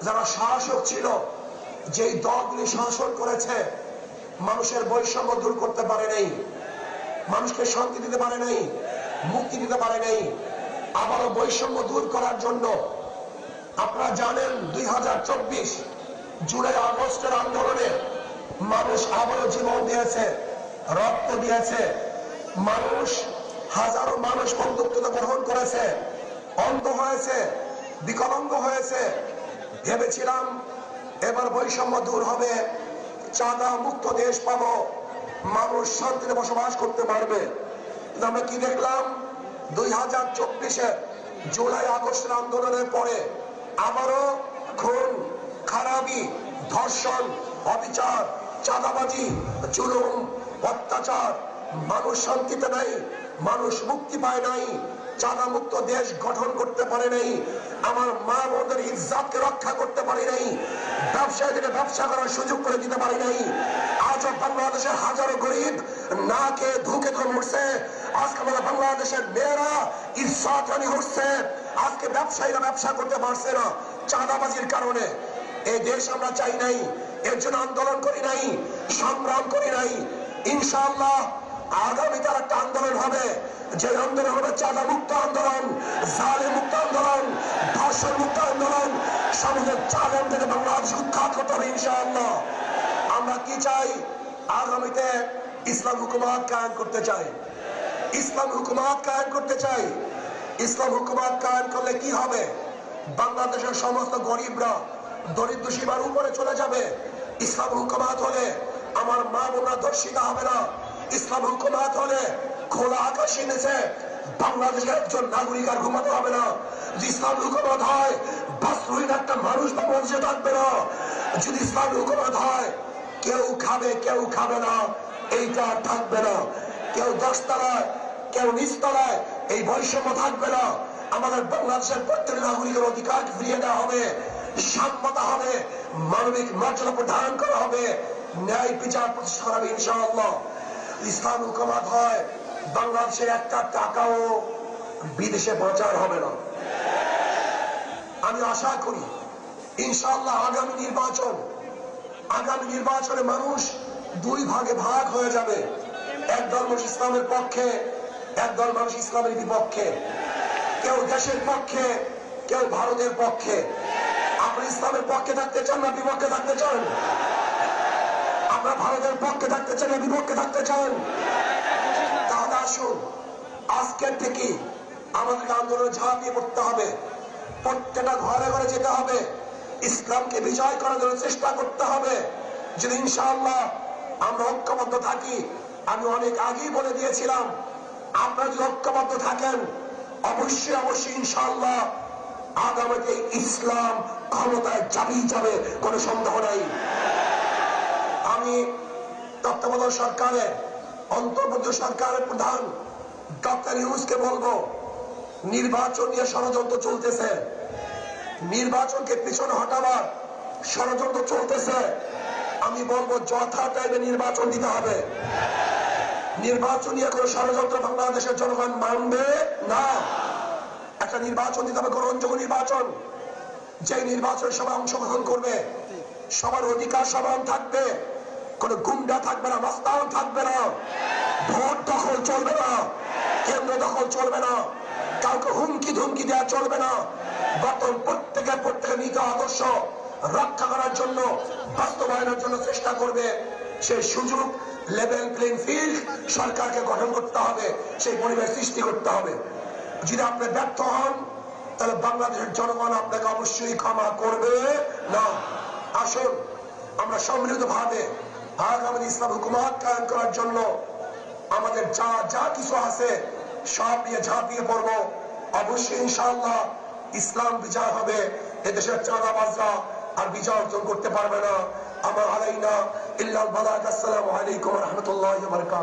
যারা শাসক ছিল, যেই দলগুলি শাসন করেছে, মানুষের বৈষম্য দূর করতে পারে নাই, মানুষকে শান্তি দিতে পারে নাই, মুক্তি দিতে পারে নাই। আবারও বৈষম্য দূর করার জন্য আপনারা জানেন 2024 জুলাই আগস্টের আন্দোলনে মানুষ আবারও জীবন দিয়েছে, রক্ত দিয়েছে। মানুষ, হাজারো মানুষ বন্ধুত্বতা গ্রহণ করেছে, অন্ধ হয়েছে, বিকলাঙ্গ হয়েছে। ভেবেছিলাম এবার বৈষম্য দূর হবে, চাঁদা মুক্ত দেশ পাবো, মানুষ শান্তিতে বসবাস করতে পারবে। কিন্তু আমরা কি দেখলাম? 2024 জুলাই আগস্টের আন্দোলনের পরে আবারও খুন, খারাপি, ধর্ষণ, অবিচার, চাঁদাবাজি, জুলুম, অত্যাচার। মানুষ শান্তিতে নাই, মানুষ মুক্তি পায় নাই, চাঁদা মুক্ত দেশ গঠন করতে পারে নাই, আমার মা বোনদের ইজ্জতকে রক্ষা করতে পারে নাই, ব্যবসায়ীদেরকে ব্যবসা করার সুযোগ করে দিতে পারে নাই। আজও বাংলাদেশের হাজারো গরিব না খেয়ে ধুকে ধরে মরছে। আজকে আমাদের বাংলাদেশের মেয়েরা ইজ্জতহানি হচ্ছে। আজকে ব্যবসায়ীরা ব্যবসা করতে পারছে না চাঁদাবাজির কারণে। এই দেশ আমরা চাই নাই, এর জন্য আন্দোলন করি নাই, সংগ্রাম করি নাই। ইনশাআল্লাহ আগামীতে একটা আন্দোলন হবে, যে আন্দোলন হবে চাঁদা মুক্ত আন্দোলন, জালেম মুক্ত আন্দোলন, ধর্ষণ মুক্ত আন্দোলন। সমাজের চালন থেকে বাংলাদেশ উৎখাত করতে হবে ইনশাআল্লাহ। আমরা কি চাই? আগামীতে ইসলাম হুকুমত কায়েম করতে চাই, ইসলাম হুকুমত কায়েম করতে চাই। ইসলাম হুকুমত কায়েম করলে কি হবে? বাংলাদেশের সমস্ত গরিবরা দরিদ্র সীমার উপরে চলে যাবে। ইসলাম হুকুমত হলে আমার মা বোনরা ধর্ষিত হবে না। ইসলাম হুকুমত হলে খোলা আকাশের নিচে বাংলাদেশের একজন নাগরিক আর ঘুমাতে হবে না। যদি ইসলাম হুকুমত হয়, বস্ত্রহীন একটা মানুষ বাংলাদেশে থাকবে না। যদি ইসলাম হুকুমত হয়, কেউ খাবে কেউ খাবে না, এইটা থাকবে না। কেউ 10 তলায়, কেউ 20 তলায়, এই বৈষম্য থাকবে না। আমাদের বাংলাদেশের প্রত্যেক নাগরিকের অধিকার ফিরিয়ে দেওয়া হবে, সাম্যতা হবে, মানবিক মর্যাদা প্রদান করা হবে, ন্যায় বিচার প্রতিষ্ঠা করা হবে ইনশাআল্লাহ। ইসলাম হুকুমত হয়, বাংলাদেশের একটা টাকাও বিদেশে প্রচার হবে না। আমি আশা করি ইনশাআল্লাহ আগামী নির্বাচনে মানুষ 2 ভাগে ভাগ হয়ে যাবে। একদল মানুষ ইসলামের পক্ষে, একদল মানুষ ইসলামের বিপক্ষে। কেউ দেশের পক্ষে, কেউ ভারতের পক্ষে। আপনি ইসলামের পক্ষে থাকতে চান না বিপক্ষে থাকতে চান? আপনারা ভারতের পক্ষে থাকতে চান না বিপক্ষে থাকতে চান? তাহলে আসুন আজকের থেকে আমাদের আন্দোলনে ঝাঁপিয়ে পড়তে হবে। প্রত্যেকটা ঘরে ঘরে যেতে হবে, ইসলামকে বিজয় করার জন্য চেষ্টা করতে হবে। যদি ইনশাআল্লাহ আমরা ঐক্যবদ্ধ থাকি, আমি অনেক আগেই বলে দিয়েছিলাম, আপনারা যদি ঐক্যবদ্ধ থাকেন, অবশ্যই ইনশাআল্লাহ আগামীতে ইসলাম ক্ষমতায় যাবেই যাবে, কোনো সন্দেহ নাই। আমি তত্ত্বাবধায়ক সরকারের, অন্তর্বর্তী সরকারের প্রধান ডক্টর ইউনূসকে বলবো, নির্বাচন নিয়ে ষড়যন্ত্র চলতেছে, নির্বাচনকে পিছনে হটাবার ষড়যন্ত্র চলতেছে। আমি বলবো যথা টাইমে নির্বাচন দিতে হবে। নির্বাচন নিয়ে কোনো ষড়যন্ত্র বাংলাদেশের জনগণ মানবে না। একটা নির্বাচন দিতে হবে, গ্রহণযোগ্য নির্বাচন। যে নির্বাচনে সবাই অংশগ্রহণ করবে, সবার অধিকার সমান থাকবে, কোন গুন্ডা থাকবে না, মাস্তান থাকবে না, ভোট দখল চলবে না, কেন্দ্র দখল চলবে না, কাউকে হুমকি ধুমকি দেওয়া চলবে না। বর্তমান প্রত্যেকে নীতি আদর্শ রক্ষা করার জন্য, বাস্তবায়নের জন্য চেষ্টা করবে। সেই সুযোগ, লেভেল প্লেইং ফিল্ড সরকারকে গঠন করতে হবে, সেই পরিবেশ সৃষ্টি করতে হবে। যদি আপনি ব্যর্থ হন, তাহলে বাংলাদেশের জনগণ আপনাকে অবশ্যই ক্ষমা করবে না। আসুন আমরা সম্মিলিতভাবে আগামী ইসলাম হুকুমত কায়েম করার জন্য আমাদের যা কিছু আছে সব নিয়ে ঝাঁপিয়ে পড়বো। অবশ্যই ইনশাআল্লাহ ইসলাম বিজয় হবে। এদেশের চাঁদাবাজরা আর বিজয় অর্জন করতে পারবে না। আমার আলাইনা ইল্লাল বালাগ। আসসালামু আলাইকুম ওয়া রাহমাতুল্লাহি ওয়া বারাকাতুহু।